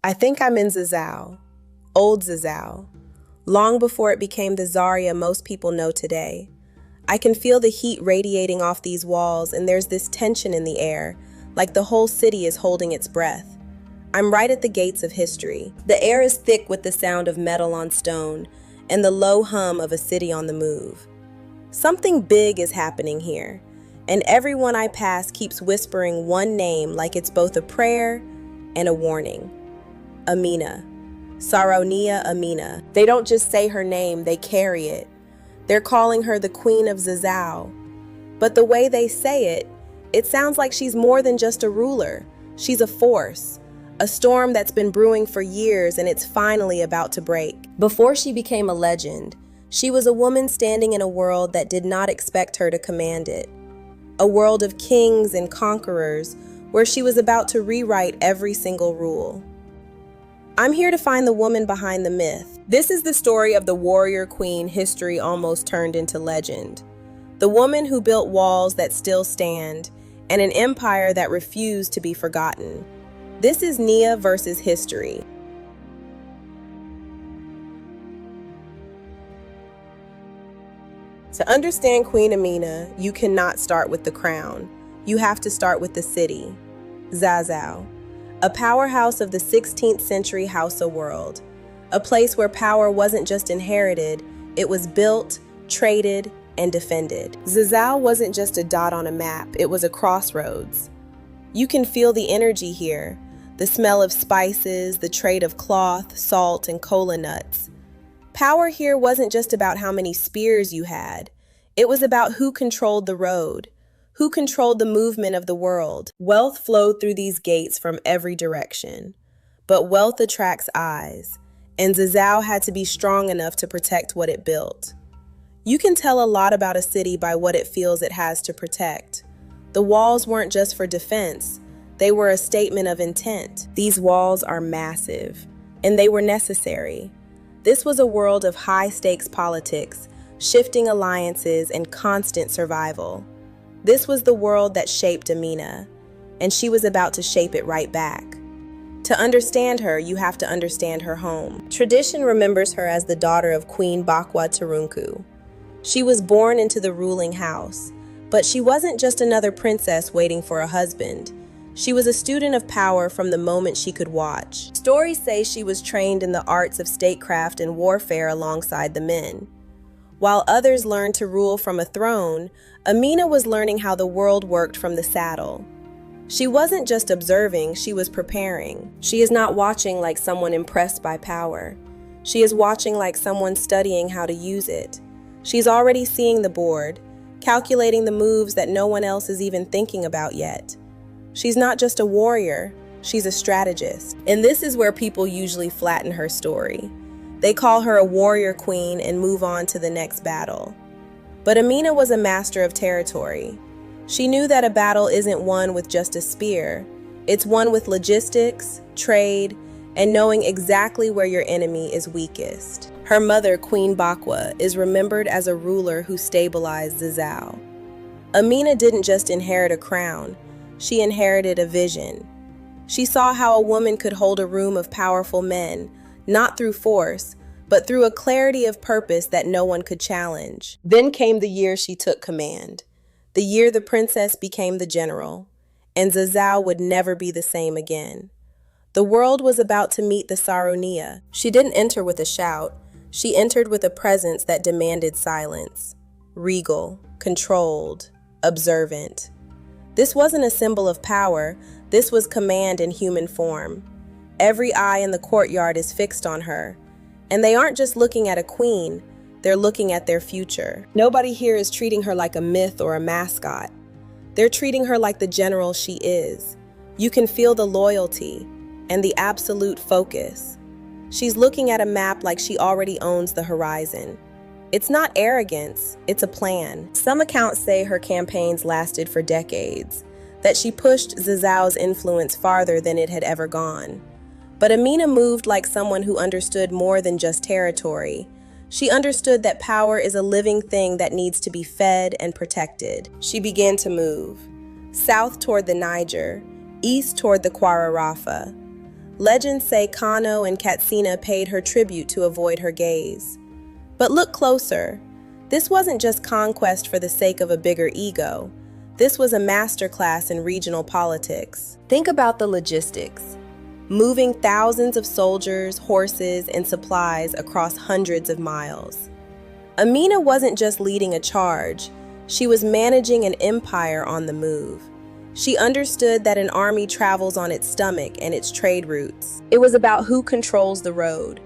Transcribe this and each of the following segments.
I think I'm in Zazzau, Old Zazzau, long before it became the Zaria most people know today. I can feel the heat radiating off these walls, and there's this tension in the air, like the whole city is holding its breath. I'm right at the gates of history. The air is thick with the sound of metal on stone and the low hum of a city on the move. Something big is happening here, and everyone I pass keeps whispering one name like it's both a prayer and a warning. Amina. Saronia Amina. They don't just say her name, they carry it. They're calling her the Queen of Zazzau. But the way they say it, it sounds like she's more than just a ruler. She's a force, a storm that's been brewing for years, and it's finally about to break. Before she became a legend, she was a woman standing in a world that did not expect her to command it. A world of kings and conquerors where she was about to rewrite every single rule. I'm here to find the woman behind the myth. This is the story of the warrior queen history almost turned into legend. The woman who built walls that still stand and an empire that refused to be forgotten. This is Nia versus history. To understand Queen Amina, you cannot start with the crown. You have to start with the city, Zazzau, a powerhouse of the 16th century Hausa world, a place where power wasn't just inherited, it was built, traded, and defended. Zazzau wasn't just a dot on a map, it was a crossroads. You can feel the energy here, the smell of spices, the trade of cloth, salt, and cola nuts. Power here wasn't just about how many spears you had. It was about who controlled the road, who controlled the movement of the world. Wealth flowed through these gates from every direction. But wealth attracts eyes, and Zazzau had to be strong enough to protect what it built. You can tell a lot about a city by what it feels it has to protect. The walls weren't just for defense, they were a statement of intent. These walls are massive, and they were necessary. This was a world of high-stakes politics, shifting alliances, and constant survival. This was the world that shaped Amina, and she was about to shape it right back. To understand her, you have to understand her home. Tradition remembers her as the daughter of Queen Bakwa Turunku. She was born into the ruling house, but she wasn't just another princess waiting for a husband. She was a student of power from the moment she could watch. Stories say she was trained in the arts of statecraft and warfare alongside the men. While others learned to rule from a throne, Amina was learning how the world worked from the saddle. She wasn't just observing, she was preparing. She is not watching like someone impressed by power. She is watching like someone studying how to use it. She's already seeing the board, calculating the moves that no one else is even thinking about yet. She's not just a warrior, she's a strategist. And this is where people usually flatten her story. They call her a warrior queen and move on to the next battle. But Amina was a master of territory. She knew that a battle isn't won with just a spear. It's won with logistics, trade, and knowing exactly where your enemy is weakest. Her mother, Queen Bakwa, is remembered as a ruler who stabilized Zazzau. Amina didn't just inherit a crown, she inherited a vision. She saw how a woman could hold a room of powerful men, not through force, but through a clarity of purpose that no one could challenge. Then came the year she took command, the year the princess became the general, and Zazzau would never be the same again. The world was about to meet the Saronia. She didn't enter with a shout, she entered with a presence that demanded silence. Regal, controlled, observant. This wasn't a symbol of power, this was command in human form. Every eye in the courtyard is fixed on her. And they aren't just looking at a queen, they're looking at their future. Nobody here is treating her like a myth or a mascot. They're treating her like the general she is. You can feel the loyalty and the absolute focus. She's looking at a map like she already owns the horizon. It's not arrogance, it's a plan. Some accounts say her campaigns lasted for decades, that she pushed Zazzau's influence farther than it had ever gone. But Amina moved like someone who understood more than just territory. She understood that power is a living thing that needs to be fed and protected. She began to move, south toward the Niger, east toward the Kwara Rafa. Legends say Kano and Katsina paid her tribute to avoid her gaze. But look closer. This wasn't just conquest for the sake of a bigger ego. This was a masterclass in regional politics. Think about the logistics. Moving thousands of soldiers, horses, and supplies across hundreds of miles. Amina wasn't just leading a charge, she was managing an empire on the move. She understood that an army travels on its stomach and its trade routes. It was about who controls the road,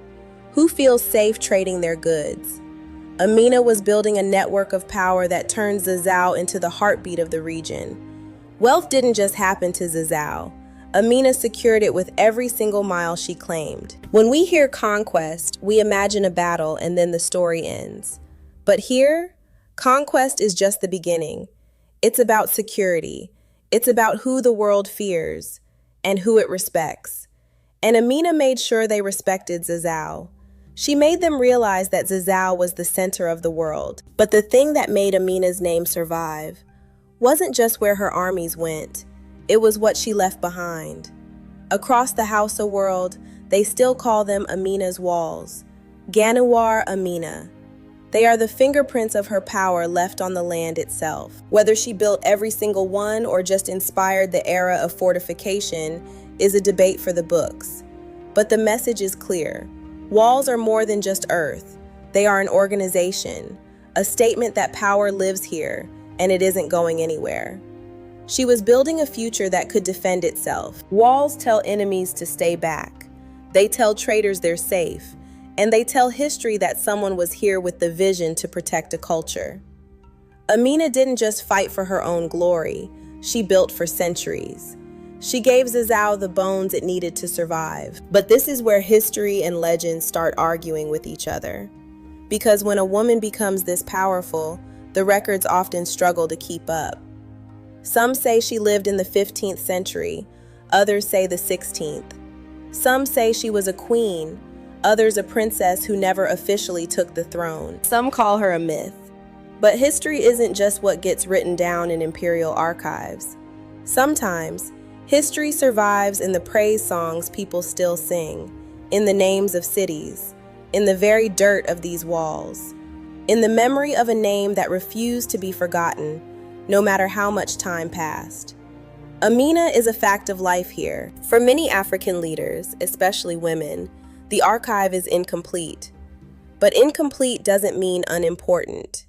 who feels safe trading their goods. Amina was building a network of power that turned Zazzau into the heartbeat of the region. Wealth didn't just happen to Zazzau. Amina secured it with every single mile she claimed. When we hear conquest, we imagine a battle and then the story ends. But here, conquest is just the beginning. It's about security. It's about who the world fears and who it respects. And Amina made sure they respected Zazzau. She made them realize that Zazzau was the center of the world. But the thing that made Amina's name survive wasn't just where her armies went. It was what she left behind. Across the Hausa world, they still call them Amina's walls. Ganuwar Amina. They are the fingerprints of her power left on the land itself. Whether she built every single one or just inspired the era of fortification is a debate for the books. But the message is clear. Walls are more than just earth. They are an organization, a statement that power lives here and it isn't going anywhere. She was building a future that could defend itself. Walls tell enemies to stay back. They tell traitors they're safe. And they tell history that someone was here with the vision to protect a culture. Amina didn't just fight for her own glory. She built for centuries. She gave Zazzau the bones it needed to survive. But this is where history and legend start arguing with each other. Because when a woman becomes this powerful, the records often struggle to keep up. Some say she lived in the 15th century, others say the 16th. Some say she was a queen, others a princess who never officially took the throne. Some call her a myth. But history isn't just what gets written down in imperial archives. Sometimes, history survives in the praise songs people still sing, in the names of cities, in the very dirt of these walls, in the memory of a name that refused to be forgotten, no matter how much time passed. Amina is a fact of life here. For many African leaders, especially women, the archive is incomplete. But incomplete doesn't mean unimportant.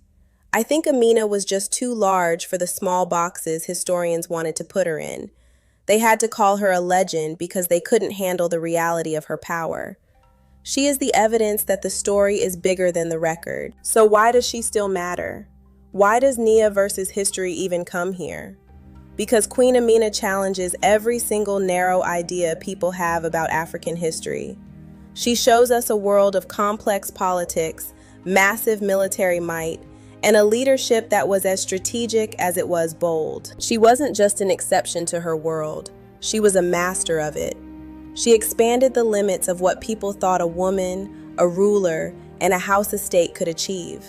I think Amina was just too large for the small boxes historians wanted to put her in. They had to call her a legend because they couldn't handle the reality of her power. She is the evidence that the story is bigger than the record. So why does she still matter? Why does Nia versus history even come here? Because Queen Amina challenges every single narrow idea people have about African history. She shows us a world of complex politics, massive military might, and a leadership that was as strategic as it was bold. She wasn't just an exception to her world. She was a master of it. She expanded the limits of what people thought a woman, a ruler, and a house estate could achieve.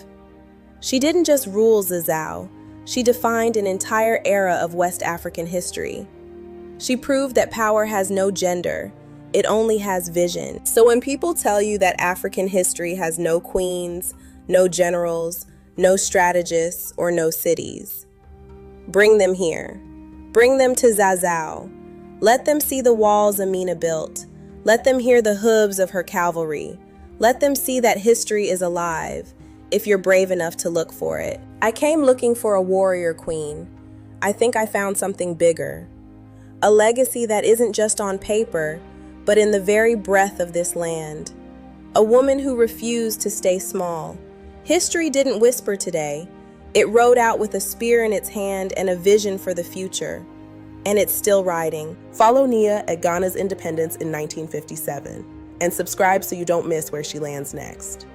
She didn't just rule Zazzau, she defined an entire era of West African history. She proved that power has no gender, it only has vision. So when people tell you that African history has no queens, no generals, no strategists, or no cities, bring them here. Bring them to Zazzau. Let them see the walls Amina built. Let them hear the hooves of her cavalry. Let them see that history is alive, if you're brave enough to look for it. I came looking for a warrior queen. I think I found something bigger. A legacy that isn't just on paper, but in the very breath of this land. A woman who refused to stay small. History didn't whisper today. It rode out with a spear in its hand and a vision for the future. And it's still riding. Follow Nia at Ghana's independence in 1957 and subscribe so you don't miss where she lands next.